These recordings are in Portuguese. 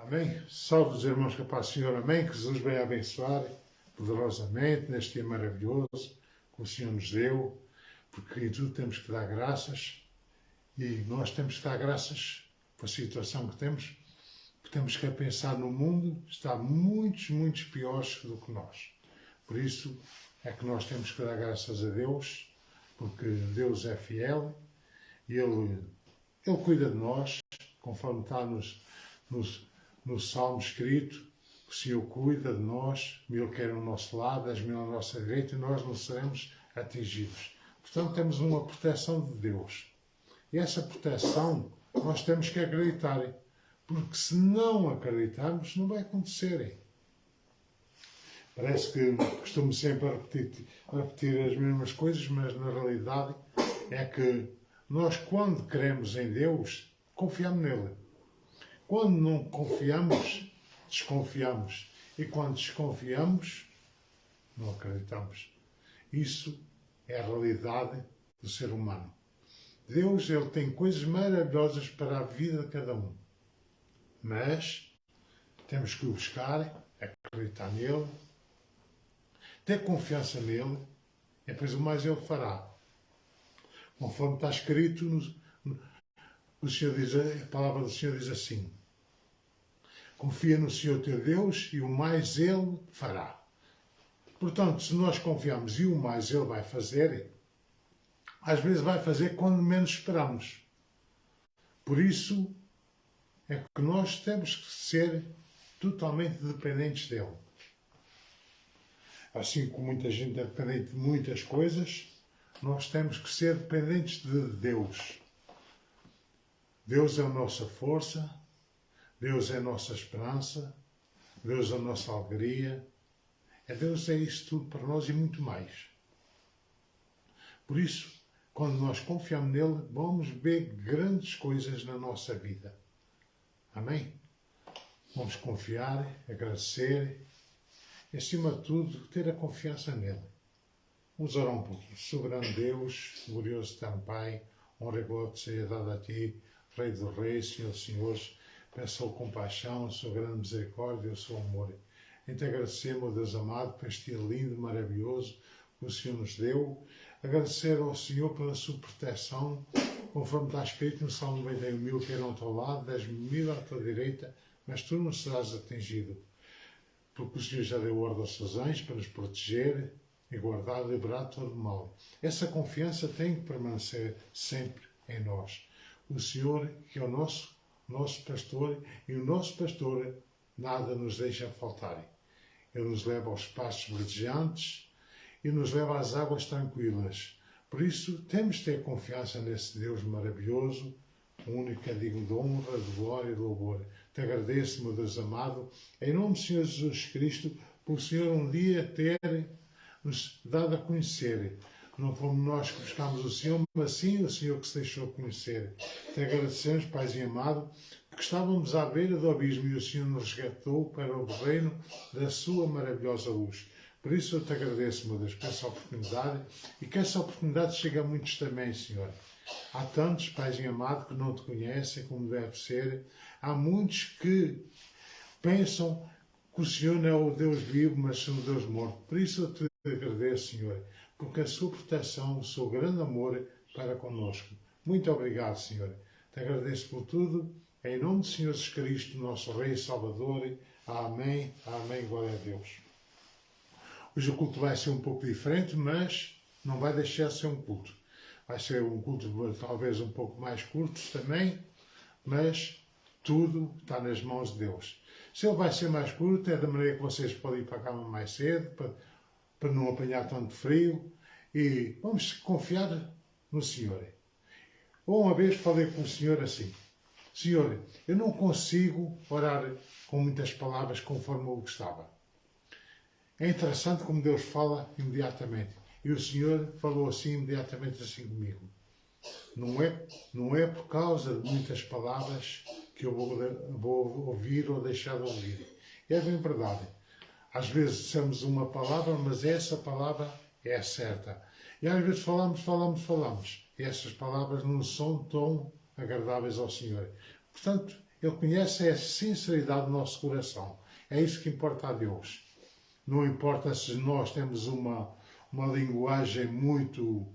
Amém? Salve os irmãos que a paz do Senhor, amém? Que Jesus venha abençoar poderosamente neste dia maravilhoso que o Senhor nos deu, porque em tudo temos que dar graças e nós temos que dar graças pela situação que temos, porque temos que pensar no mundo, está muitos piores do que nós. Por isso é que nós temos que dar graças a Deus, porque Deus é fiel e Ele cuida de nós, conforme está no Salmo escrito, o Senhor cuida de nós, 1000 quer ao nosso lado, 10.000 à nossa direita, e nós não seremos atingidos. Portanto, temos uma proteção de Deus. E essa proteção nós temos que acreditar, porque se não acreditarmos, não vai acontecer. Parece que costumo sempre repetir as mesmas coisas, mas na realidade é que nós, quando cremos em Deus, confiamos nele. Quando não confiamos, desconfiamos. E quando desconfiamos, não acreditamos. Isso é a realidade do ser humano. Deus, Ele tem coisas maravilhosas para a vida de cada um. Mas temos que o buscar, acreditar nele, ter confiança nele, e depois o mais Ele fará. Conforme está escrito, o Senhor diz, a palavra do Senhor diz assim: confia no Senhor teu Deus e o mais Ele fará. Portanto, se nós confiamos e o mais Ele vai fazer, às vezes vai fazer quando menos esperamos. Por isso é que nós temos que ser totalmente dependentes dele. Assim como muita gente é dependente de muitas coisas, nós temos que ser dependentes de Deus. Deus é a nossa força, Deus é a nossa esperança, Deus é a nossa alegria. Deus é isso tudo para nós e muito mais. Por isso, quando nós confiamos nele, vamos ver grandes coisas na nossa vida. Amém? Vamos confiar, agradecer e, acima de tudo, ter a confiança nele. Vamos orar um pouquinho. Soberano Deus, glorioso eterno Pai, honra e glória seja dada a Ti, Rei dos Reis, Senhor dos Senhores. Peço a sua compaixão, a sua grande misericórdia e o seu amor. Então agradecemos, meu Deus amado, por este dia lindo, maravilhoso que o Senhor nos deu. Agradecer ao Senhor pela sua proteção, conforme está escrito no Salmo 91, 1000 cairão ao teu lado, 10.000 à tua direita, mas tu não serás atingido. Porque o Senhor já deu ordem aos seus anjos para nos proteger e guardar e liberar de todo mal. Essa confiança tem que permanecer sempre em nós. O Senhor, que é o nosso pastor, e o nosso pastor nada nos deixa faltar. Ele nos leva aos pastos verdejantes e nos leva às águas tranquilas. Por isso, temos de ter confiança nesse Deus maravilhoso, o único que é digno de honra, de glória e de louvor. Te agradeço, meu Deus amado, em nome do Senhor Jesus Cristo, por o Senhor um dia ter nos dado a conhecer. Não fomos nós que buscámos o Senhor, mas sim o Senhor que se deixou conhecer. Te agradecemos, Paizinho amado, porque estávamos à beira do abismo e o Senhor nos resgatou para o reino da sua maravilhosa luz. Por isso eu te agradeço, meu Deus, por essa oportunidade e que essa oportunidade chegue a muitos também, Senhor. Há tantos, Paizinho amado, que não te conhecem como deve ser. Há muitos que pensam que o Senhor não é o Deus vivo, mas sim o Deus morto. Por isso eu te agradeço, Senhor, porque a sua proteção, o seu grande amor para conosco. Muito obrigado, Senhor. Te agradeço por tudo. Em nome do Senhor Jesus Cristo, nosso Rei e Salvador. Amém. Amém. Glória a Deus. Hoje o culto vai ser um pouco diferente, mas não vai deixar de ser um culto. Vai ser um culto talvez um pouco mais curto também, mas tudo está nas mãos de Deus. Se ele vai ser mais curto, é da maneira que vocês podem ir para a cama mais cedo, para não apanhar tanto frio, e vamos confiar no Senhor. Uma vez falei com o Senhor assim: Senhor, eu não consigo orar com muitas palavras conforme eu gostava. É interessante como Deus fala imediatamente. E o Senhor falou assim imediatamente assim comigo. Não é por causa de muitas palavras que eu vou ouvir ou deixar de ouvir. É bem verdade. Às vezes dissemos uma palavra, mas essa palavra é certa. E às vezes falamos. E essas palavras não são tão agradáveis ao Senhor. Portanto, Ele conhece a sinceridade do nosso coração. É isso que importa a Deus. Não importa se nós temos uma linguagem muito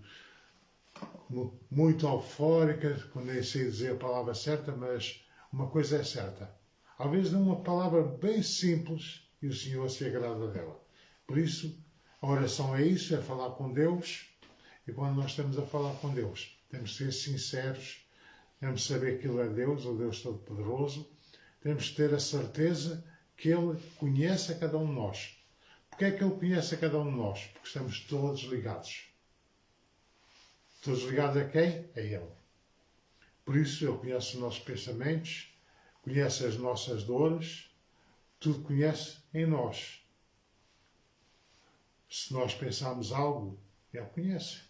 eufórica, quando nem sei dizer a palavra certa, mas uma coisa é certa. Às vezes é uma palavra bem simples e o Senhor se agrada dela. Por isso, a oração é isso, é falar com Deus. E quando nós estamos a falar com Deus, temos que ser sinceros, temos que saber que Ele é Deus, o Deus Todo-Poderoso. Temos que ter a certeza que Ele conhece a cada um de nós. Porquê é que Ele conhece a cada um de nós? Porque estamos todos ligados. Todos ligados a quem? A Ele. Por isso, Ele conhece os nossos pensamentos, conhece as nossas dores, tudo conhece em nós. Se nós pensarmos algo, Ele conhece.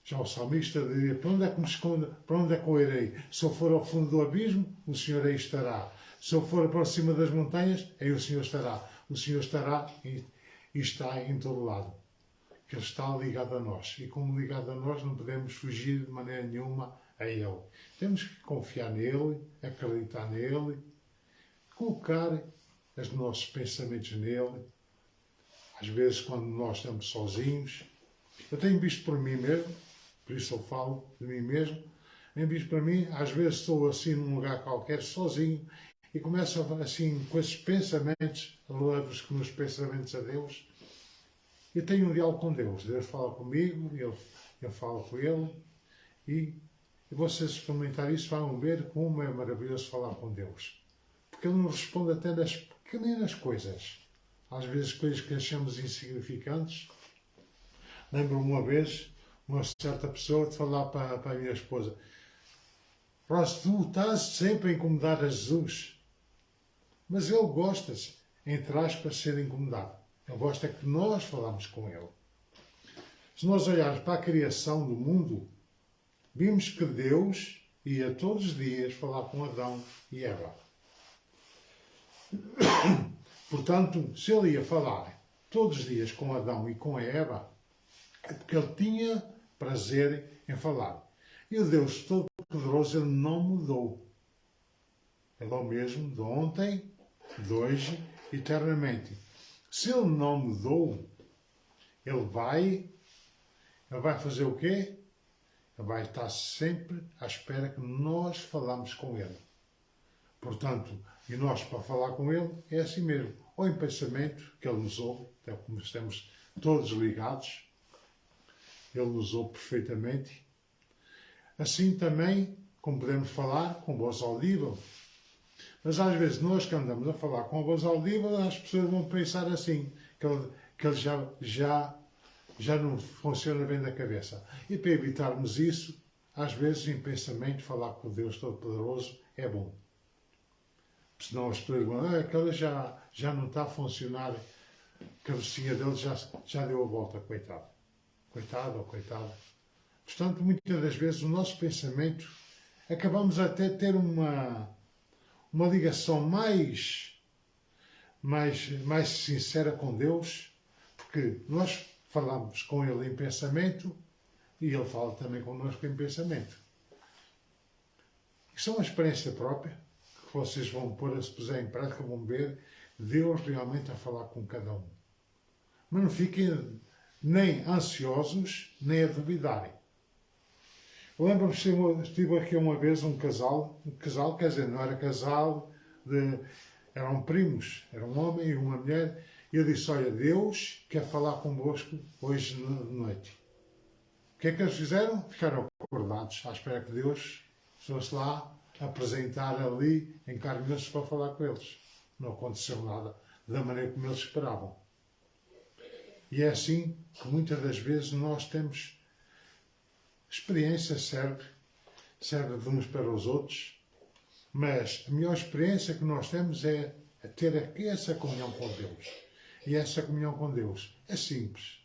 Já o salmista dizia, para onde é que me esconde? Para onde é que eu irei? Se eu for ao fundo do abismo, o Senhor aí estará. Se eu for para cima das montanhas, aí o Senhor estará. O Senhor estará e está em todo lado. Que Ele está ligado a nós. E como ligado a nós, não podemos fugir de maneira nenhuma a Ele. Temos que confiar nele, acreditar nele, colocar os nossos pensamentos nele. Às vezes, quando nós estamos sozinhos, eu tenho visto por mim mesmo, por isso eu falo de mim mesmo, tenho visto para mim, às vezes estou assim num lugar qualquer, sozinho, e começo assim com esses pensamentos, levo-os com os pensamentos a Deus, e tenho um diálogo com Deus. Deus fala comigo, eu falo com Ele, e vocês experimentar isso vão ver como é maravilhoso falar com Deus. Porque Ele nos responde até das pequenas coisas. Às vezes coisas que achamos insignificantes. Lembro-me uma vez, uma certa pessoa de falar para a minha esposa: Ross, tu estás sempre a incomodar a Jesus. Mas Ele gosta, entre aspas, de ser incomodado. Ele gosta que nós falamos com Ele. Se nós olharmos para a criação do mundo, vimos que Deus ia todos os dias falar com Adão e Eva. Portanto, se Ele ia falar todos os dias com Adão e com a Eva, é porque Ele tinha prazer em falar. E o Deus Todo-Poderoso, Ele não mudou. Ele é o mesmo de ontem, de hoje, eternamente. Se Ele não mudou, Ele vai fazer o quê? Ele vai estar sempre à espera que nós falamos com Ele. Portanto, e nós para falar com Ele é assim mesmo. Ou em pensamento, que Ele nos ouve, até como estamos todos ligados, Ele nos ouve perfeitamente. Assim também, como podemos falar com voz audível. Mas às vezes nós que andamos a falar com a voz audível, as pessoas vão pensar assim, que ele já não funciona bem da cabeça. E para evitarmos isso, às vezes em pensamento, falar com Deus Todo-Poderoso é bom. Senão as pessoas vão, aquela já não está a funcionar, a cabecinha dele já deu a volta, coitado. Coitado ou coitada. Portanto, muitas das vezes o nosso pensamento, acabamos até ter uma ligação mais sincera com Deus, porque nós falamos com Ele em pensamento e Ele fala também connosco em pensamento. Isso é uma experiência própria, que vocês vão pôr, se puser em prática, vão ver Deus realmente a falar com cada um. Mas não fiquem nem ansiosos, nem a duvidarem. Eu lembro-me que estive aqui uma vez um casal, quer dizer, não era casal, eram primos, era um homem e uma mulher, e eu disse, olha, Deus quer falar convosco hoje de noite. O que é que eles fizeram? Ficaram acordados, à espera que Deus fosse lá apresentar ali em carne e osso para falar com eles. Não aconteceu nada da maneira como eles esperavam. E é assim que muitas das vezes nós temos experiência, serve de uns para os outros, mas a melhor experiência que nós temos é ter aqui essa comunhão com Deus. E essa comunhão com Deus é simples.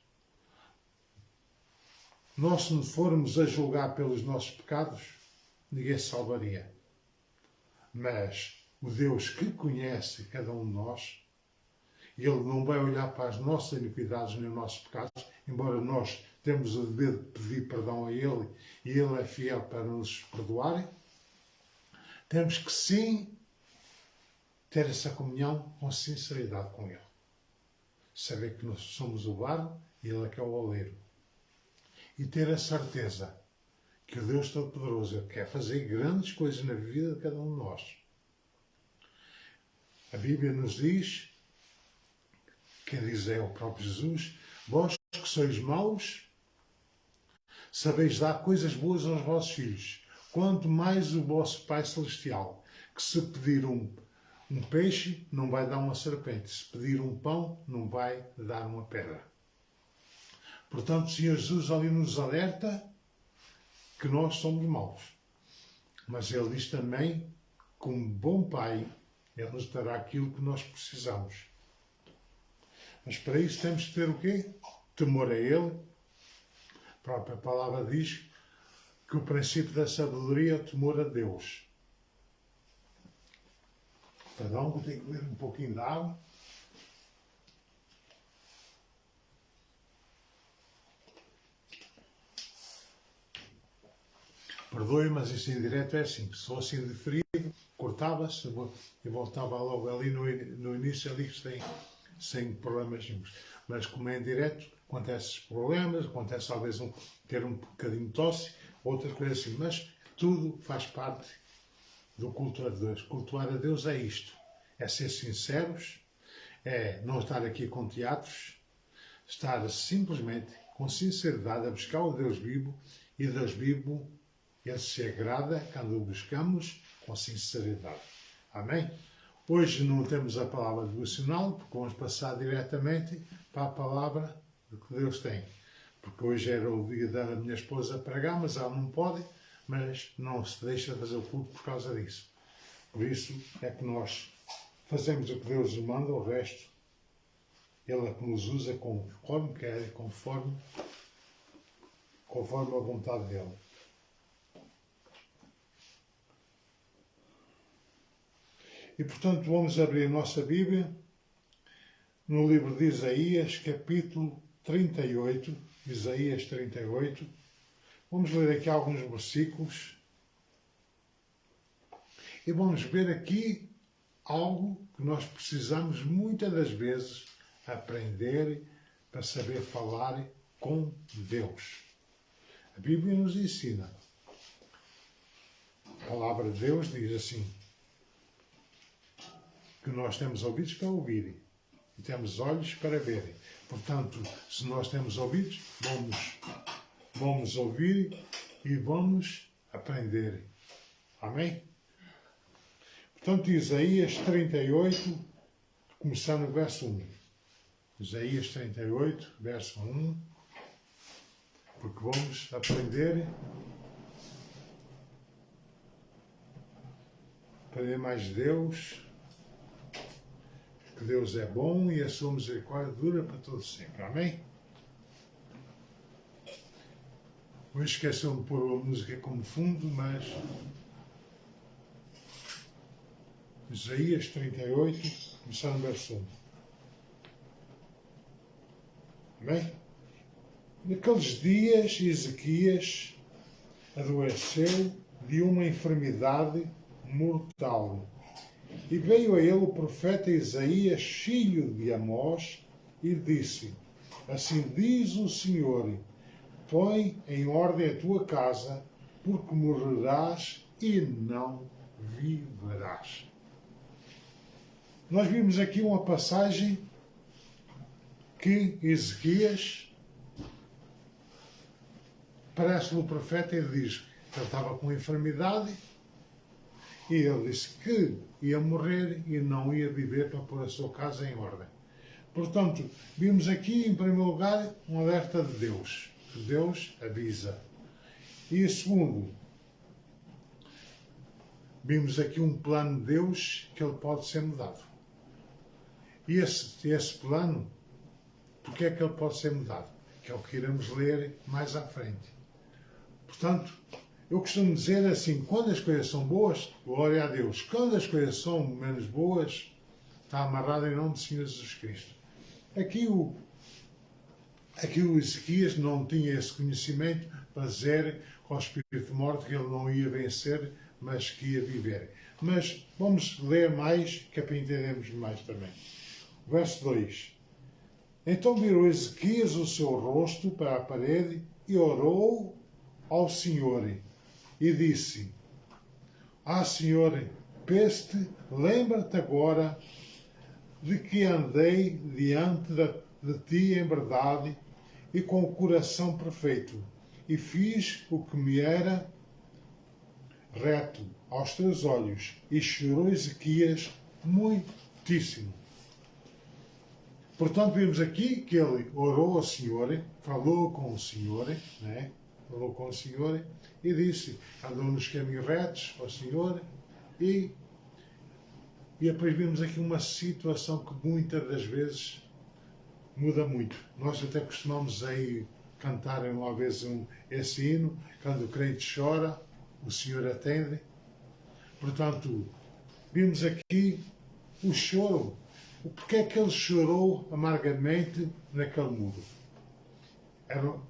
Nós, se não formos a julgar pelos nossos pecados, ninguém se salvaria. Mas o Deus que conhece cada um de nós, Ele não vai olhar para as nossas iniquidades nem os nossos pecados, embora nós temos o dever de pedir perdão a Ele e Ele é fiel para nos perdoar. temos que sim ter essa comunhão com sinceridade com Ele. Saber que nós somos o barro e Ele é que é o oleiro. E ter a certeza que o Deus Todo-Poderoso quer fazer grandes coisas na vida de cada um de nós. A Bíblia nos diz, quem diz é o próprio Jesus, vós que sois maus, sabeis dar coisas boas aos vossos filhos, quanto mais o vosso Pai Celestial, que se pedir um peixe, não vai dar uma serpente, se pedir um pão, não vai dar uma pedra. Portanto, o Senhor Jesus ali nos alerta que nós somos maus. Mas Ele diz também, como bom Pai, Ele nos dará aquilo que nós precisamos. Mas para isso temos que ter o quê? Temor a Ele. A própria palavra diz que o princípio da sabedoria é o temor a Deus. Perdão, vou ter que beber um pouquinho de água. Perdoe, mas isso em direto é assim. Se fosse indiferido, cortava-se e voltava logo ali no início, ali sem problemas nenhums. Mas como é em direto, acontecem problemas, acontece talvez ter um bocadinho de tosse, outras coisas assim. Mas tudo faz parte do culto a Deus. Cultuar a Deus é isto. É ser sinceros, é não estar aqui com teatros, estar simplesmente com sinceridade a buscar o Deus vivo, e Deus vivo Ele se agrada quando o buscamos com sinceridade. Amém? Hoje não temos a palavra devocional, porque vamos passar diretamente para a palavra que Deus tem. Porque hoje era o dia da minha esposa pregar, mas ela não pode, mas não se deixa de fazer o culto por causa disso. Por isso é que nós fazemos o que Deus nos manda, o resto Ele é que nos usa conforme quer, conforme a vontade dEle. E, portanto, vamos abrir a nossa Bíblia no livro de Isaías, capítulo 38, Isaías 38. Vamos ler aqui alguns versículos e vamos ver aqui algo que nós precisamos muitas das vezes aprender para saber falar com Deus. A Bíblia nos ensina. A palavra de Deus diz assim, que nós temos ouvidos para ouvirem e temos olhos para verem. Portanto, se nós temos ouvidos, vamos ouvir e vamos aprender. Amém? Portanto, Isaías 38, começando no verso 1. Isaías 38, verso 1. Porque vamos aprender mais de Deus, que Deus é bom e a sua misericórdia dura para todo sempre. Amém? Vou esquecer de pôr a música como fundo, mas Isaías 38, começando no verso 1. Amém? Naqueles dias, Ezequias adoeceu de uma enfermidade mortal. E veio a ele o profeta Isaías, filho de Amós, e disse, assim diz o Senhor, põe em ordem a tua casa, porque morrerás e não viverás. Nós vimos aqui uma passagem que Ezequias parece-lhe o profeta e diz que ele estava com enfermidade e ele disse que ia morrer e não ia viver para pôr a sua casa em ordem. Portanto, vimos aqui, em primeiro lugar, um alerta de Deus, que Deus avisa. E segundo, vimos aqui um plano de Deus que ele pode ser mudado. E esse plano, porque é que ele pode ser mudado? Que é o que iremos ler mais à frente. Portanto, eu costumo dizer assim, quando as coisas são boas, glória a Deus. Quando as coisas são menos boas, está amarrado em nome do Senhor Jesus Cristo. Aqui o Ezequias não tinha esse conhecimento para dizer com o espírito de morte que ele não ia vencer mas que ia viver. Mas vamos ler mais, que é para entendermos mais também. Verso 2. Então virou Ezequias o seu rosto para a parede e orou ao Senhor e disse: Senhor, peste, lembra-te agora de que andei diante de ti em verdade e com o coração perfeito, e fiz o que me era reto aos teus olhos. E chorou Ezequias muitíssimo. Portanto, vemos aqui que ele orou ao Senhor, falou com o Senhor, né? Falou com o Senhor e disse: andou nos caminhos retos ao Senhor. E depois vemos aqui uma situação que muitas das vezes muda muito. Nós até costumamos aí cantar uma vez esse hino: quando o crente chora, o Senhor atende. Portanto, vimos aqui o choro. Porque é que ele chorou amargamente naquele muro?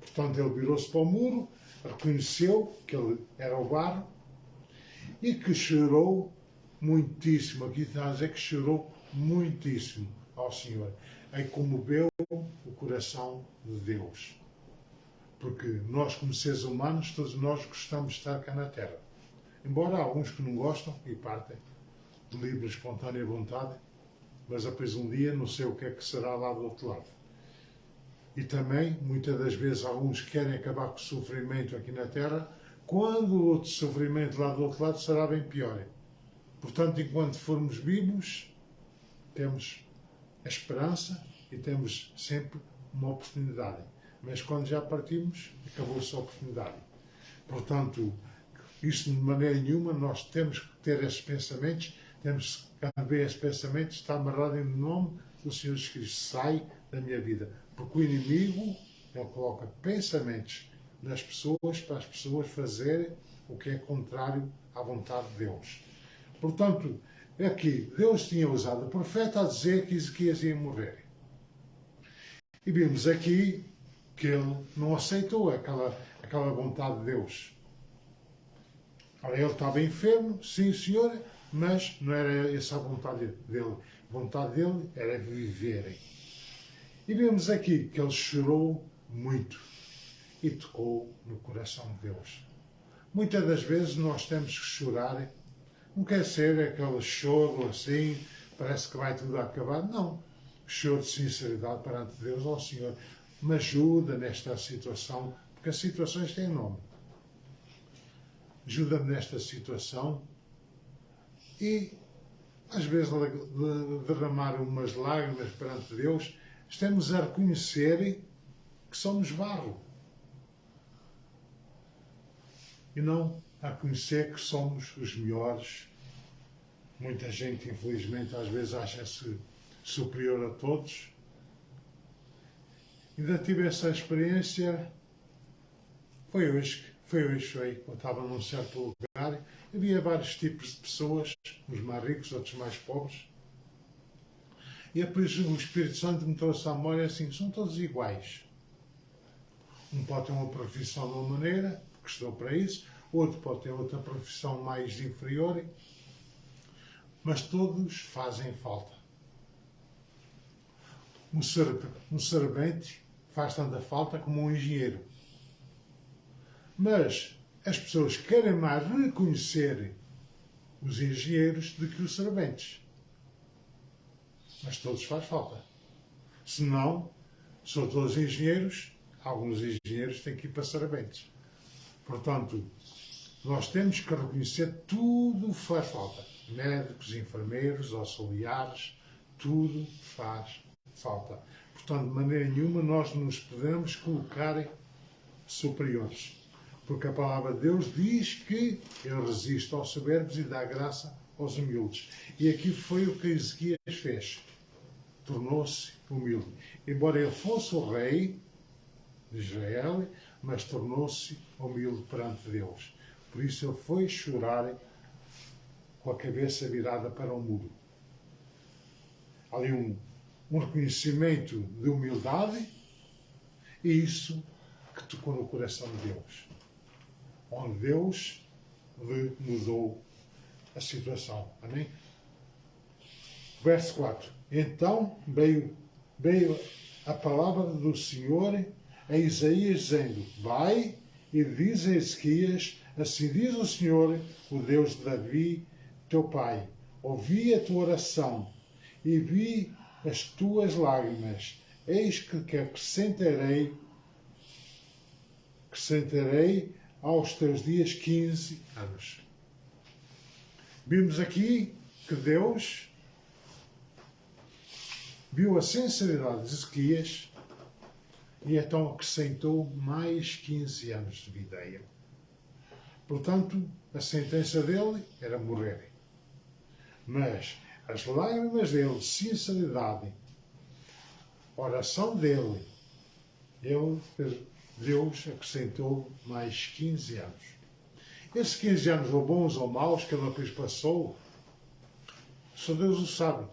Portanto, ele virou-se para o muro, reconheceu que ele era o barro e que chorou muitíssimo. Aqui está a dizer que chorou muitíssimo ao Senhor. Aí comoveu o coração de Deus. Porque nós, como seres humanos, todos nós gostamos de estar cá na Terra. Embora há alguns que não gostam e partem de livre, espontânea vontade, mas depois um dia não sei o que é que será lá do outro lado. E também, muitas das vezes, alguns querem acabar com o sofrimento aqui na Terra, quando o outro sofrimento lá do outro lado será bem pior. Portanto, enquanto formos vivos, temos a esperança e temos sempre uma oportunidade. Mas quando já partimos, acabou-se a oportunidade. Portanto, isto de maneira nenhuma, nós temos que ter esses pensamentos, temos que ver esses pensamentos, está amarrado em nome do Senhor Jesus Cristo. Sai da minha vida. Porque o inimigo, ele coloca pensamentos nas pessoas para as pessoas fazerem o que é contrário à vontade de Deus. Portanto, aqui, Deus tinha usado o profeta a dizer que Ezequias ia morrer. E vimos aqui que ele não aceitou aquela vontade de Deus. Ora, ele estava enfermo, sim, senhor, mas não era essa a vontade dele. A vontade dele era viver. E vemos aqui que ele chorou muito e tocou no coração de Deus. Muitas das vezes nós temos que chorar. Não quer ser aquele choro assim, parece que vai tudo acabar. Não. Choro de sinceridade perante Deus, ó Senhor, me ajuda nesta situação, porque as situações têm nome. Ajuda-me nesta situação e, às vezes, derramar umas lágrimas perante Deus, estamos a reconhecer que somos barro. E não a reconhecer que somos os melhores. Muita gente, infelizmente, às vezes acha-se superior a todos. Ainda tive essa experiência, foi hoje, eu estava num certo lugar, havia vários tipos de pessoas, uns mais ricos, outros mais pobres, e depois o Espírito Santo me trouxe à memória assim, são todos iguais. Um pode ter uma profissão de uma maneira, porque estou para isso, outro pode ter outra profissão mais inferior, mas todos fazem falta. Um servente faz tanta falta como um engenheiro. Mas as pessoas querem mais reconhecer os engenheiros do que os serventes. Mas todos faz falta. Se não, são todos engenheiros, alguns engenheiros têm que ir para serventes. Portanto, nós temos que reconhecer tudo faz falta. Médicos, enfermeiros, auxiliares, tudo faz falta. Portanto, de maneira nenhuma nós nos podemos colocar superiores. Porque a palavra de Deus diz que ele resiste aos soberbos e dá graça aos humildes. E aqui foi o que Ezequias fez. Tornou-se humilde. Embora ele fosse o rei de Israel, mas tornou-se humilde perante Deus. Por isso ele foi chorar com a cabeça virada para o muro. Ali um reconhecimento de humildade e isso que tocou no coração de Deus. Onde Deus lhe mudou a situação. Amém? Verso 4. Então veio a palavra do Senhor a Isaías, dizendo: vai e diz a Ezequias: assim diz o Senhor, o Deus de Davi, teu pai. Ouvi a tua oração e vi as tuas lágrimas. Eis que acrescentarei aos teus dias 15 anos. Vimos aqui que Deus viu a sinceridade de Ezequias e então acrescentou mais 15 anos de vida a ele. Portanto, a sentença dele era morrer. Mas as lágrimas dele, de sinceridade, a oração dele, Deus acrescentou mais 15 anos. Esses 15 anos, ou bons ou maus, que ele depois passou, só Deus o sabe.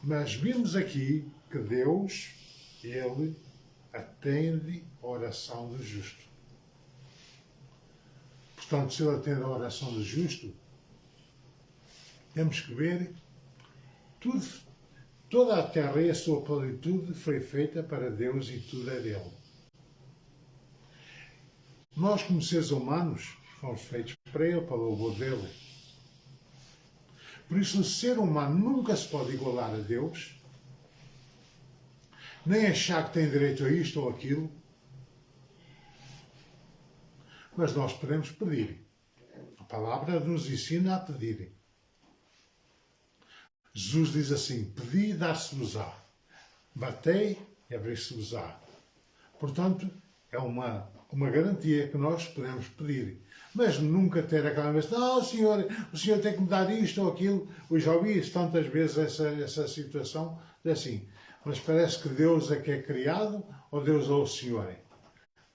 Mas vimos aqui que Deus, Ele atende a oração do justo. Portanto, se Ele atende a oração do justo, temos que ver toda a terra e a sua plenitude foi feita para Deus e tudo é dele. Nós, como seres humanos, fomos feitos para Ele, para o louvor dele. Por isso, o ser humano nunca se pode igualar a Deus, nem achar que tem direito a isto ou aquilo, mas nós podemos pedir. A palavra nos ensina a pedir. Jesus diz assim: pedi e dar-se-vos-á, batei e abrir-se-vos-á. Portanto, é uma garantia que nós podemos pedir. Mas nunca ter aquela vez, não, o Senhor tem que me dar isto ou aquilo. Eu já ouvi isso tantas vezes, essa situação, é assim, mas parece que Deus é que é criado ou Deus é o Senhor.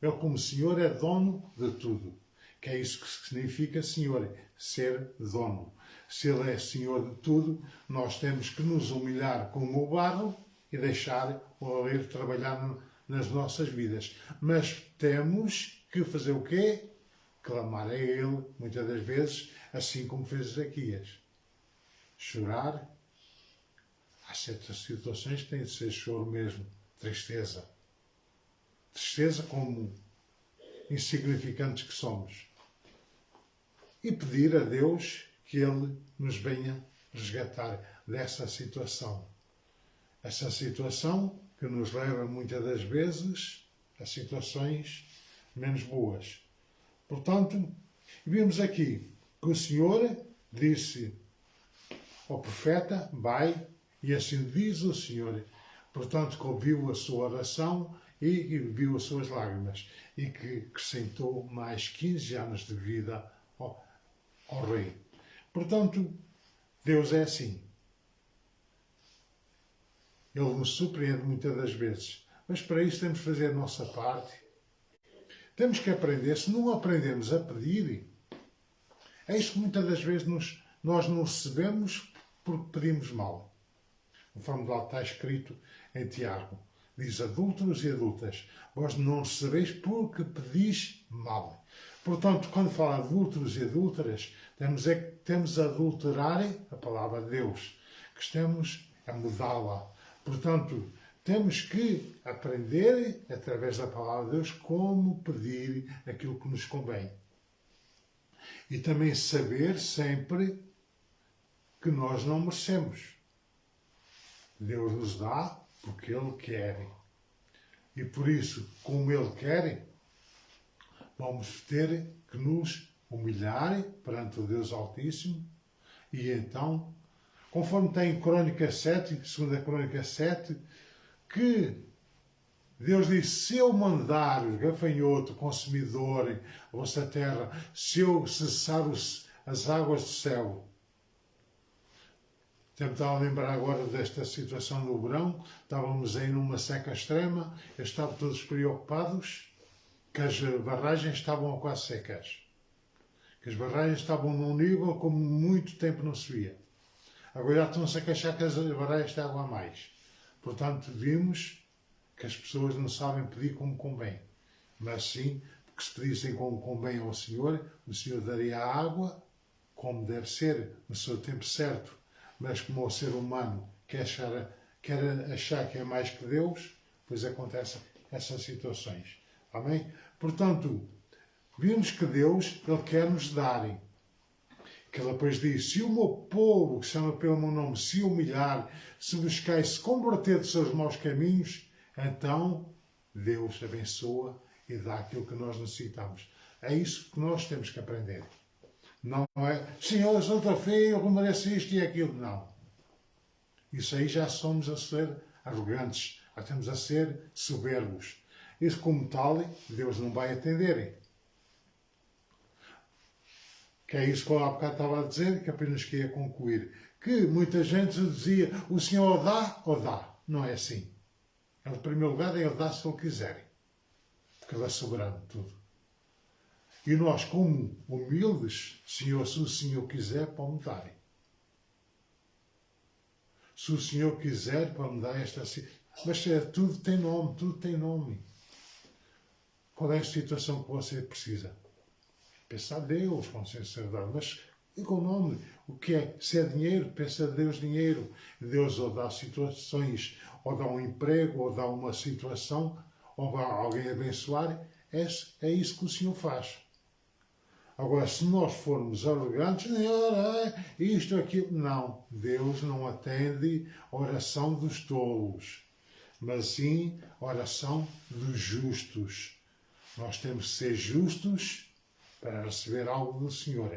Ele, como Senhor, é dono de tudo. Que é isso que significa Senhor, ser dono. Se Ele é Senhor de tudo, nós temos que nos humilhar como o barro e deixar o Ele trabalhar nas nossas vidas. Mas temos que fazer o quê? Clamar a Ele, muitas das vezes, assim como fez Ezequias. Chorar. Há certas situações que têm de ser choro mesmo. Tristeza. Tristeza como insignificantes que somos. E pedir a Deus que Ele nos venha resgatar dessa situação. Essa situação que nos leva muitas das vezes a situações menos boas. Portanto, vimos aqui que o Senhor disse ao profeta: vai, e assim diz o Senhor. Portanto, que ouviu a sua oração e viu as suas lágrimas e que acrescentou mais 15 anos de vida ao rei. Portanto, Deus é assim. Ele nos surpreende muitas das vezes. Mas para isso temos que fazer a nossa parte. Temos que aprender. Se não aprendermos a pedir, é isso que muitas das vezes nós não recebemos porque pedimos mal. Conforme lá está escrito em Tiago. Diz: adúlteros e adultas, vós não recebeis porque pedis mal. Portanto, quando fala adúlteros e adúlteras, temos a adulterar a palavra de Deus, que estamos a mudá-la. Portanto, temos que aprender, através da palavra de Deus, como pedir aquilo que nos convém. E também saber sempre que nós não merecemos. Deus nos dá porque Ele quer. E por isso, como Ele quer, vamos ter que nos humilhar perante o Deus Altíssimo. E então, conforme está em Crônica 7, 2 Crônica 7, que Deus diz: se eu mandar gafanhoto, consumidor, a vossa terra, se eu cessar as águas do céu. Sempre estava a lembrar agora desta situação do verão, estávamos aí numa seca extrema, estavam todos preocupados que as barragens estavam quase secas. Que as barragens estavam num nível como muito tempo não se via. Agora já estão-se a queixar que as barragens têm água a mais. Portanto, vimos que as pessoas não sabem pedir como convém. Mas sim, que se pedissem como convém ao Senhor, o Senhor daria a água como deve ser, no seu tempo certo, mas como o ser humano quer achar que é mais que Deus, pois acontecem essas situações. Amém? Portanto, vimos que Deus, Ele quer nos dar. Que Ele depois diz, se o meu povo, que chama pelo meu nome, se humilhar, se buscar e se converter dos seus maus caminhos, então Deus abençoa e dá aquilo que nós necessitamos. É isso que nós temos que aprender. Não é, Senhor, eu sou tão feio, eu mereço isto e aquilo. Não. Isso aí já somos a ser arrogantes, já estamos a ser soberbos. Isso como tal, Deus não vai atender. Que é isso que eu há bocado estava a dizer, que apenas queria concluir. Que muita gente dizia, o Senhor dá ou dá. Não é assim. Em primeiro lugar, Ele dá se Ele quiser. Porque Ele é soberano de tudo. E nós, como humildes, Senhor, se o Senhor quiser, pode-me dar. Se o Senhor quiser, pode-me dar esta situação. Mas tudo tem nome, tudo tem nome. Qual é a situação que você precisa? Pensa a Deus com sinceridade, mas e com o nome? O que é? Se é dinheiro, pensa a Deus dinheiro. Deus ou dá situações, ou dá um emprego, ou dá uma situação, ou dá alguém abençoar. É isso que o Senhor faz. Agora, se nós formos arrogantes, isto, aquilo, não. Deus não atende a oração dos tolos, mas sim a oração dos justos. Nós temos que ser justos para receber algo do Senhor.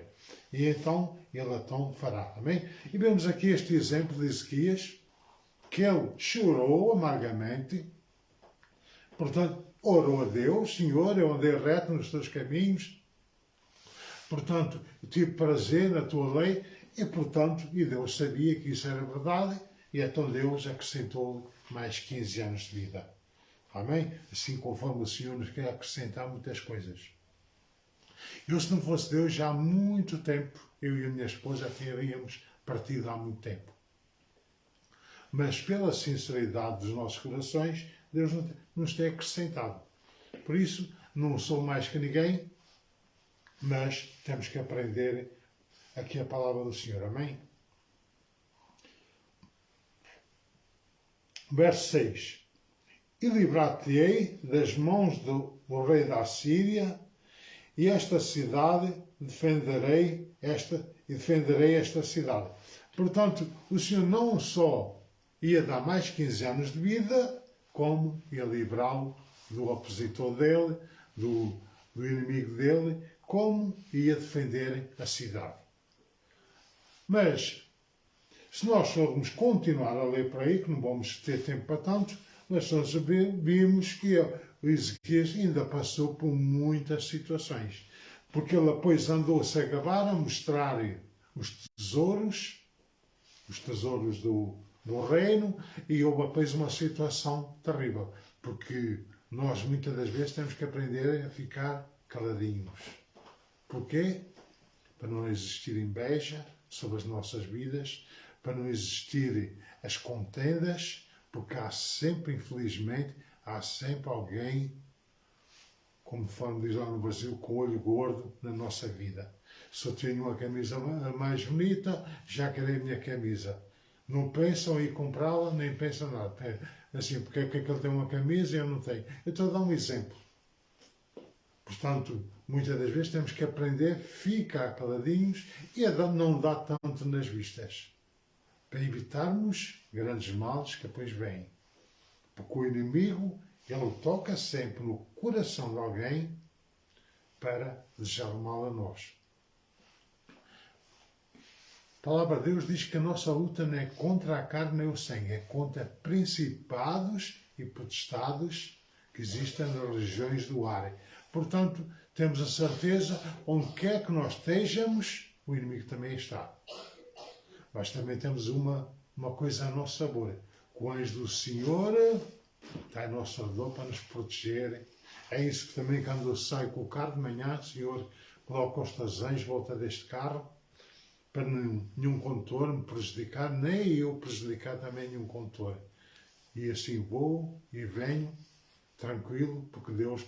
E então, Ele então fará. Amém? E vemos aqui este exemplo de Ezequias, que ele chorou amargamente, portanto, orou a Deus, Senhor, eu andei reto nos teus caminhos, portanto, tive prazer na tua lei, e portanto, e Deus sabia que isso era verdade, e então Deus acrescentou mais 15 anos de vida. Amém? Assim conforme o Senhor nos quer acrescentar muitas coisas. Eu, se não fosse Deus, já há muito tempo, eu e a minha esposa teríamos partido há muito tempo. Mas pela sinceridade dos nossos corações, Deus nos tem acrescentado. Por isso, não sou mais que ninguém, mas temos que aprender aqui a palavra do Senhor. Amém? Verso 6. E livrar-te-ei das mãos do rei da Assíria, e esta cidade defenderei esta cidade. Portanto, o Senhor não só ia dar mais 15 anos de vida, como ia livrá-lo do opositor dele, do inimigo dele, como ia defender a cidade. Mas, se nós formos continuar a ler por aí, que não vamos ter tempo para tanto, mas nós vimos que o Ezequias ainda passou por muitas situações. Porque ele depois andou-se a gabar, a mostrar os tesouros do reino, e houve depois uma situação terrível. Porque nós muitas das vezes temos que aprender a ficar caladinhos. Porquê? Para não existir inveja sobre as nossas vidas, para não existir as contendas, porque há sempre, infelizmente, há sempre alguém, conforme diz lá no Brasil, com o olho gordo na nossa vida. Se eu tenho uma camisa mais bonita, já querem a minha camisa. Não pensam em comprá-la, nem pensam nada. Assim, porque é que ele tem uma camisa e eu não tenho? Eu estou a dar um exemplo. Portanto, muitas das vezes temos que aprender a ficar caladinhos e a não dar tanto nas vistas, para evitarmos grandes males que depois vêm. Porque o inimigo, ele toca sempre no coração de alguém para desejar o mal a nós. A palavra de Deus diz que a nossa luta não é contra a carne nem o sangue, é contra principados e potestades que existem nas regiões do ar. Portanto, temos a certeza, onde quer que nós estejamos, o inimigo também está. Mas também temos uma coisa a nosso sabor. O anjo do Senhor está a nosso redor para nos proteger. É isso que também, quando eu saio com o carro de manhã, o Senhor coloca os teus anjos em volta deste carro, para nenhum condutor me prejudicar, nem eu prejudicar também nenhum condutor. E assim vou e venho tranquilo, porque Deus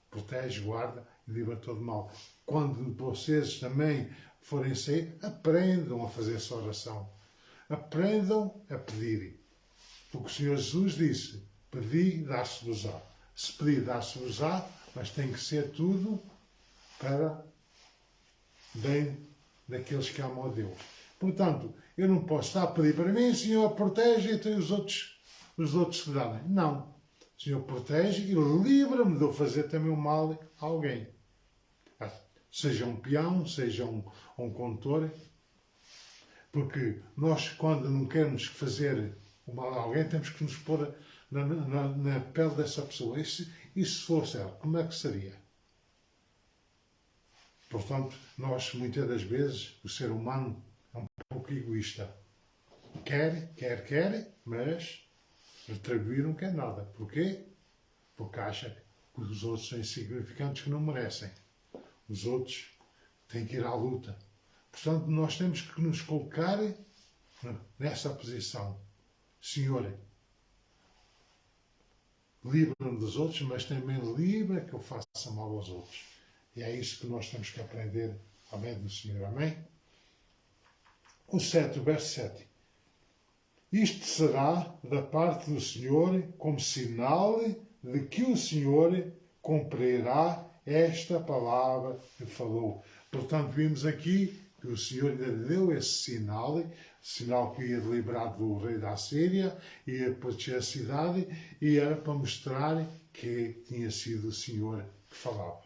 protege, guarda e livra todo mal. Quando vocês também forem sair, aprendam a fazer essa oração. Aprendam a pedir. Porque o Senhor Jesus disse, pedi, dá-se-vos-á. Se pedir, dá-se-vos-á, mas tem que ser tudo para bem daqueles que amam a Deus. Portanto, eu não posso estar a pedir para mim, Senhor, protege e os outros se danem. Não. O Senhor protege e livra-me de eu fazer também o mal a alguém. Seja um peão, seja um condutor. Porque nós, quando não queremos fazer o mal a alguém, temos que nos pôr na pele dessa pessoa. E se fosse ela, como é que seria? Portanto, nós, muitas das vezes, o ser humano é um pouco egoísta. Quer, mas retribuir não quer nada. Porquê? Porque acha que os outros são insignificantes, que não merecem. Os outros têm que ir à luta. Portanto, nós temos que nos colocar nessa posição. Senhor, livra-me dos outros, mas também livra que eu faça mal aos outros. E é isso que nós temos que aprender. Amém do Senhor. Amém? O 7, o verso 7. Isto será da parte do Senhor como sinal de que o Senhor cumprirá esta palavra que falou. Portanto, vimos aqui que o Senhor lhe deu esse sinal que ia liberar do rei da Síria, ia proteger a cidade, e era para mostrar que tinha sido o Senhor que falava.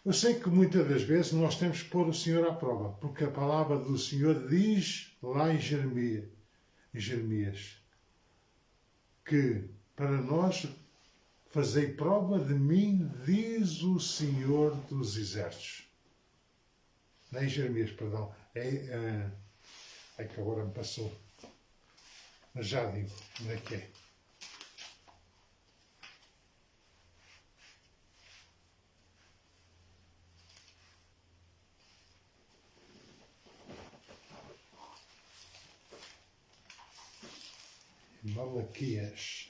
Eu sei que muitas das vezes nós temos que pôr o Senhor à prova, porque a palavra do Senhor diz lá em Jeremias, que para nós fazei prova de mim, diz o Senhor dos Exércitos. Não é em Jeremias, perdão. É que agora me passou. Mas já digo, onde é que é?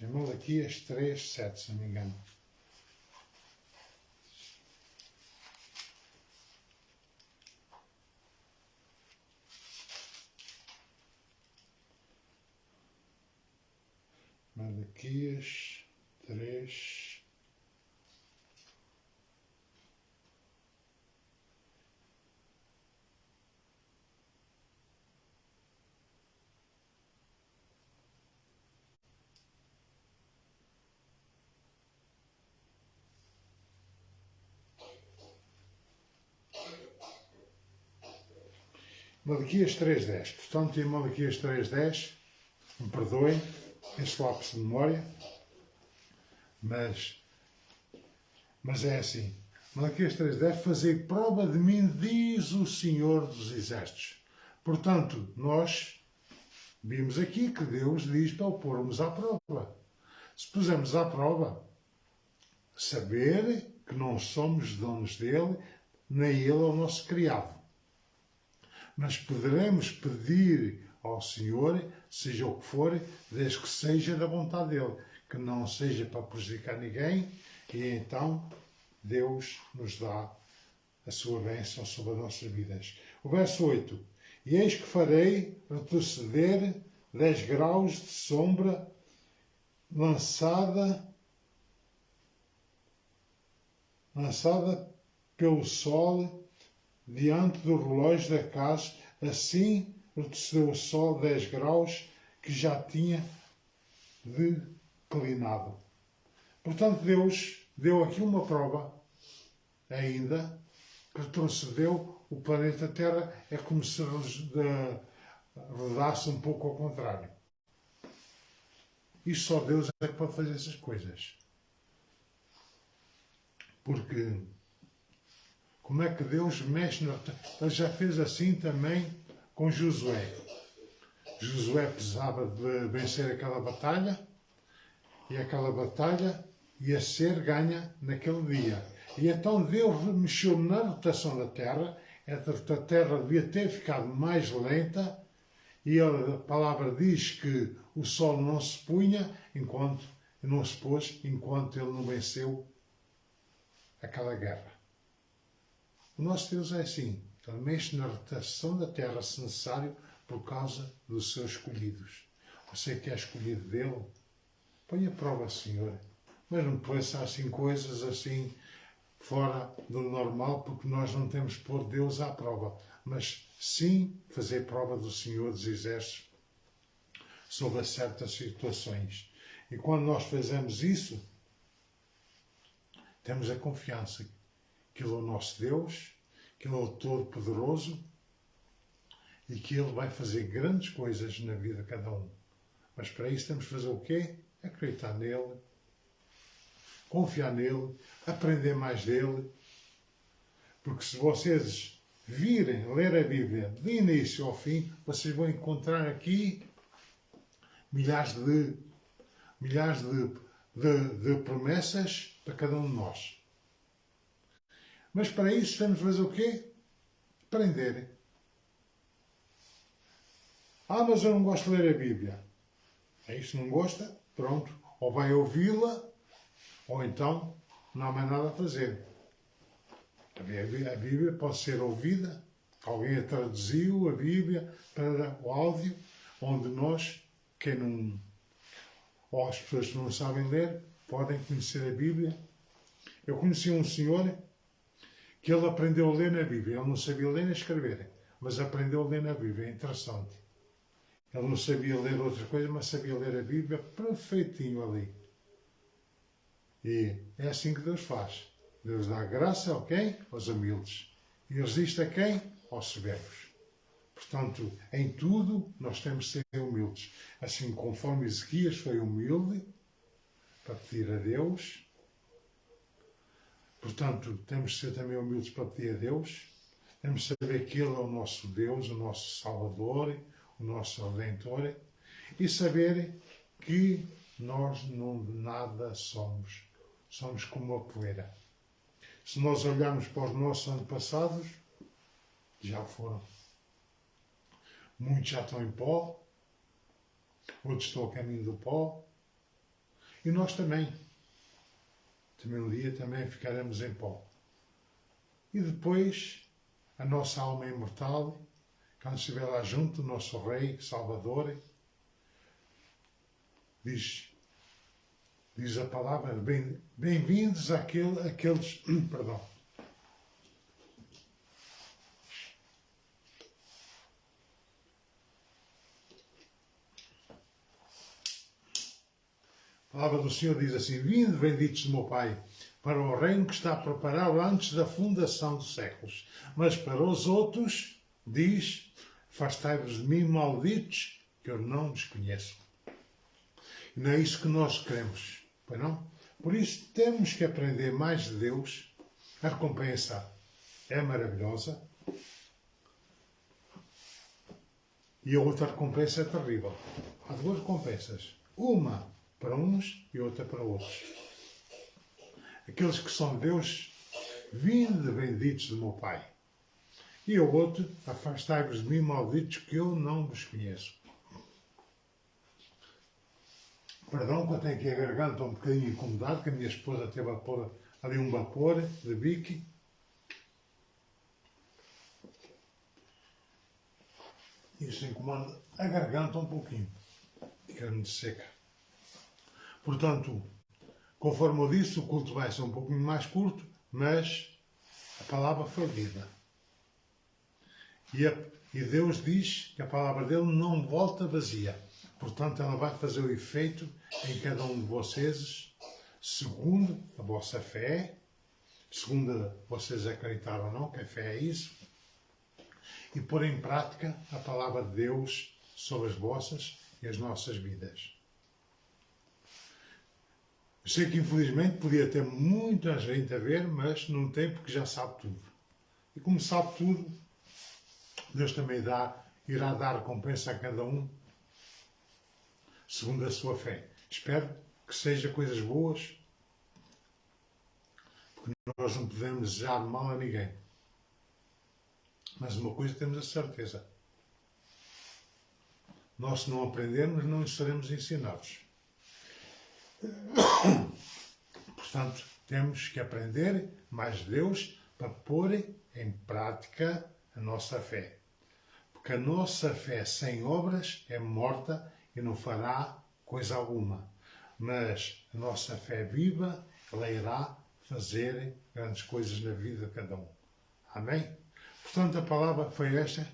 Em Malaquias 3, 7, se não me engano. Malaquias 3. Malaquias 3.10. Portanto, em Malaquias 3.10, me perdoem este lápis de memória, mas é assim. Malaquias 3.10, fazei prova de mim, diz o Senhor dos Exércitos. Portanto, nós vimos aqui que Deus diz para o pormos à prova. Se pusermos à prova, saber que não somos donos dele, nem ele é o nosso criado. Mas poderemos pedir ao Senhor, seja o que for, desde que seja da vontade dele, que não seja para prejudicar ninguém, e então Deus nos dá a sua bênção sobre as nossas vidas. O verso 8. E eis que farei retroceder 10 graus de sombra lançada pelo sol diante do relógio da casa, assim retrocedeu o sol 10 graus que já tinha declinado. Portanto, Deus deu aqui uma prova ainda, que retrocedeu o planeta Terra, é como se rodasse um pouco ao contrário. E só Deus é que pode fazer essas coisas. Porque como é que Deus mexe na... Ele já fez assim também com Josué. Josué precisava de vencer aquela batalha, e aquela batalha ia ser ganha naquele dia. E então Deus mexeu na rotação da Terra, a Terra devia ter ficado mais lenta, e a palavra diz que o sol não se punha não se pôs enquanto ele não venceu aquela guerra. O nosso Deus é assim. Ele mexe na rotação da terra se necessário por causa dos seus escolhidos. Você que é escolhido dele, põe a prova, Senhor. Mas não peça assim coisas assim fora do normal, porque nós não temos que pôr Deus à prova. Mas sim fazer prova do Senhor dos Exércitos sobre certas situações. E quando nós fazemos isso, temos a confiança que Ele é o nosso Deus, que Ele é o Todo-Poderoso e que Ele vai fazer grandes coisas na vida de cada um. Mas para isso temos que fazer o quê? Acreditar nele, confiar nele, aprender mais dele. Porque se vocês virem, ler a Bíblia de início ao fim, vocês vão encontrar aqui milhares de promessas para cada um de nós. Mas para isso temos de fazer o quê? Aprender. Ah, mas eu não gosto de ler a Bíblia. É isso, não gosta? Pronto. Ou vai ouvi-la, ou então não há mais nada a fazer. A Bíblia pode ser ouvida, alguém a traduziu a Bíblia para o áudio, onde nós, quem não, ou as pessoas que não sabem ler, podem conhecer a Bíblia. Eu conheci um senhor que ele aprendeu a ler na Bíblia. Ele não sabia ler nem escrever, mas aprendeu a ler na Bíblia. É interessante. Ele não sabia ler outra coisa, mas sabia ler a Bíblia perfeitinho ali. E é assim que Deus faz. Deus dá graça a quem? Aos humildes. E resiste a quem? Aos soberbos. Portanto, em tudo nós temos de ser humildes. Assim conforme Ezequias foi humilde para pedir a Deus. Portanto, temos de ser também humildes para pedir a Deus. Temos de saber que Ele é o nosso Deus, o nosso Salvador, o nosso Redentor. E saber que nós não de nada somos. Somos como a poeira. Se nós olharmos para os nossos antepassados, já foram. Muitos já estão em pó, outros estão a caminho do pó, e nós também. Também um dia também ficaremos em pó. E depois, a nossa alma imortal, quando estiver lá junto, o nosso Rei, Salvador, diz a palavra, bem-vindos àqueles, perdão. A palavra do Senhor diz assim: vinde, benditos de meu Pai, para o reino que está preparado antes da fundação dos séculos. Mas para os outros, diz, afastai-vos de mim, malditos, que eu não vos conheço. E não é isso que nós queremos, pois não? Por isso temos que aprender mais de Deus. A recompensa é maravilhosa. E a outra recompensa é terrível. Há duas recompensas. Uma para uns e outra para outros. Aqueles que são de Deus, vinde, benditos do meu Pai. E o outro, afastai-vos de mim, malditos, que eu não vos conheço. Perdão que eu tenho aqui a garganta um bocadinho incomodada, que a minha esposa teve a pôr ali um vapor de bique. Isso incomoda a garganta um pouquinho. Fica-me seca. Portanto, conforme eu disse, o culto vai ser um pouquinho mais curto, mas a palavra foi dita. E Deus diz que a palavra dele não volta vazia. Portanto, ela vai fazer o efeito em cada um de vocês, segundo a vossa fé, segundo vocês acreditaram ou não, que a fé é isso, e pôr em prática a palavra de Deus sobre as vossas e as nossas vidas. Eu sei que infelizmente podia ter muita gente a ver, mas não tem porque já sabe tudo. E como sabe tudo, Deus também irá dar recompensa a cada um segundo a sua fé. Espero que seja coisas boas, porque nós não podemos desejar mal a ninguém. Mas uma coisa temos a certeza: nós, se não aprendermos, não seremos ensinados. Portanto, temos que aprender mais de Deus para pôr em prática a nossa fé. Porque a nossa fé sem obras é morta e não fará coisa alguma. Mas a nossa fé viva, ela irá fazer grandes coisas na vida de cada um. Amém? Portanto, a palavra foi esta.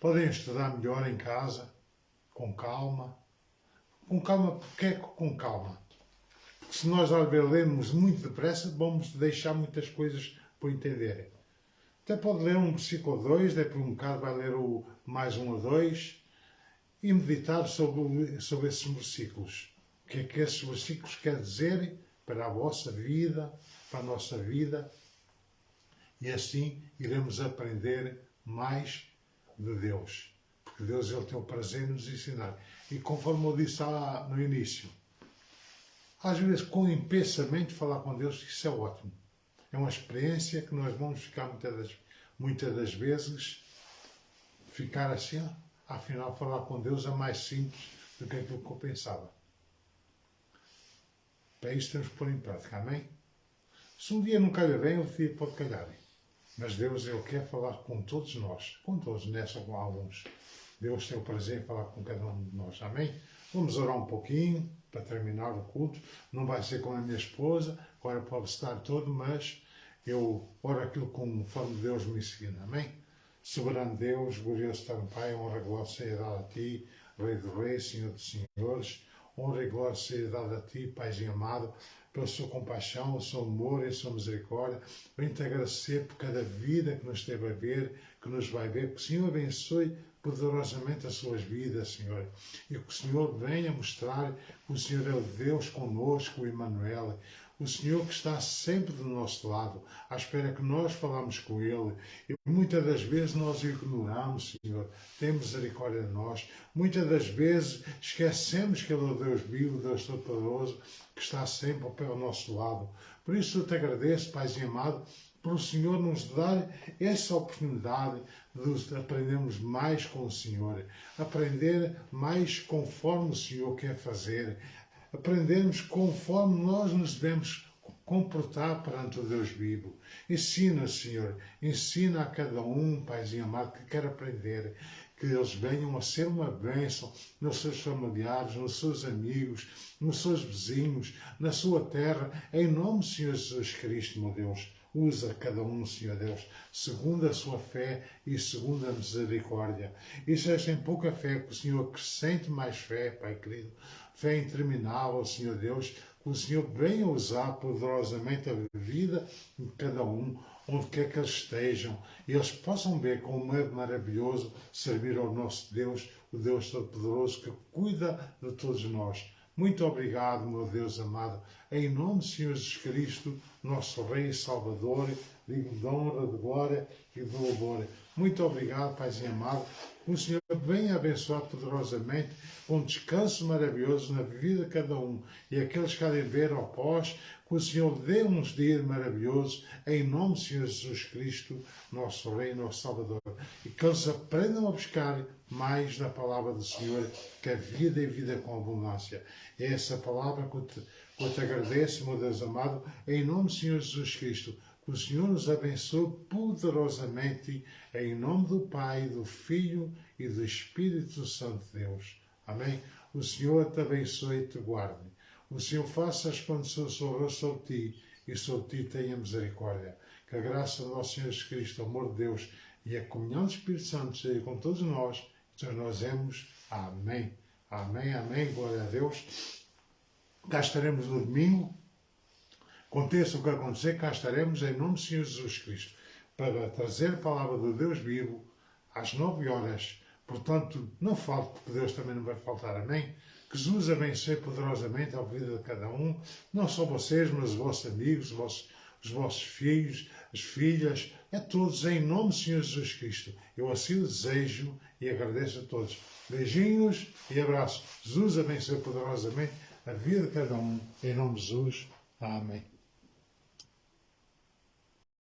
Podem estudar melhor em casa, com calma. Com calma, porque é com calma? Porque se nós lemos muito depressa, vamos deixar muitas coisas para entenderem. Até pode ler um versículo ou dois, depois um bocado vai ler mais um ou dois e meditar sobre esses versículos. O que é que esses versículos querem dizer para a vossa vida, para a nossa vida. E assim iremos aprender mais de Deus. Porque Deus ele tem o prazer de nos ensinar. E conforme eu disse lá no início, às vezes com impensamento falar com Deus, isso é ótimo. É uma experiência que nós vamos ficar muitas das vezes, ficar assim, afinal falar com Deus é mais simples do que aquilo que eu pensava. Para isso temos que pôr em prática, amém? Se um dia não calha bem, outro dia pode calhar. Mas Deus, ele quer falar com todos nós, com todos, nessa com alguns. Deus tem o prazer de falar com cada um de nós, amém? Vamos orar um pouquinho para terminar o culto. Não vai ser com a minha esposa, agora pode estar todo, mas eu oro aquilo conforme Deus me ensina, amém? Soberano Deus, glorioso Eterno Pai, honra e glória seja dada a Ti, Rei dos Reis, Senhor dos Senhores, honra e glória seja dada a Ti, Paizinho amado, pela sua compaixão, o seu amor e a sua misericórdia. Venho-te agradecer por cada vida que nos esteve a ver, que nos vai ver, que o Senhor abençoe poderosamente as suas vidas, Senhor. E que o Senhor venha mostrar que o Senhor é o Deus conosco, o Emmanuel. O Senhor que está sempre do nosso lado, à espera que nós falamos com Ele. E muitas das vezes nós o ignoramos, Senhor. Tem misericórdia de nós. Muitas das vezes esquecemos que Ele é o Deus vivo, o Deus Todo-Poderoso, que está sempre ao nosso lado. Por isso eu te agradeço, Paizinho amado, por o Senhor nos dar essa oportunidade de aprendermos mais com o Senhor. Aprender mais conforme o Senhor quer fazer. Aprendermos conforme nós nos devemos comportar perante o Deus vivo. Ensina, Senhor, ensina a cada um, Paizinho amado, que quer aprender, que eles venham a ser uma bênção nos seus familiares, nos seus amigos, nos seus vizinhos, na sua terra, em nome do Senhor Jesus Cristo, meu Deus. Usa cada um, Senhor Deus, segundo a sua fé e segundo a misericórdia. E se tem pouca fé, que o Senhor acrescente mais fé, Pai querido. Fé interminável, Senhor Deus, que o Senhor venha usar poderosamente a vida de cada um, onde quer que eles estejam, e eles possam ver como é maravilhoso servir ao nosso Deus, o Deus Todo-Poderoso, que cuida de todos nós. Muito obrigado, meu Deus amado, em nome do Senhor Jesus Cristo, nosso Rei e Salvador, digo de honra, de glória e de louvor. Muito obrigado, Paizinho amado, que o Senhor venha abençoar poderosamente, com um descanso maravilhoso na vida de cada um, e aqueles que querem ver ao pós, que o Senhor dê uns dias maravilhosos, em nome do Senhor Jesus Cristo, nosso Rei e nosso Salvador, e que eles aprendam a buscar mais da palavra do Senhor, que é vida e vida com abundância. É essa palavra que eu te agradeço, meu Deus amado, em nome do Senhor Jesus Cristo. Que o Senhor nos abençoe poderosamente, em nome do Pai, do Filho e do Espírito Santo de Deus. Amém? O Senhor te abençoe e te guarde. O Senhor faça resplandecer o seu rosto sobre ti e sobre ti tenha misericórdia. Que a graça do nosso Senhor Jesus Cristo, o amor de Deus e a comunhão do Espírito Santo seja com todos nós. Então nós vemos. Amém. Amém, amém. Glória a Deus. Cá estaremos no domingo. Aconteça o que acontecer, cá estaremos em nome do Senhor Jesus Cristo para trazer a palavra do Deus vivo às 9 horas. Portanto, não falte, porque Deus também não vai faltar. Amém? Que Jesus abençoe poderosamente a vida de cada um, não só vocês, mas os vossos amigos, os vossos filhos, as filhas, todos em nome do Senhor Jesus Cristo. Eu assim o desejo e agradeço a todos. Beijinhos e abraços. Jesus abençoe poderosamente a vida de cada um, em nome de Jesus. Amém.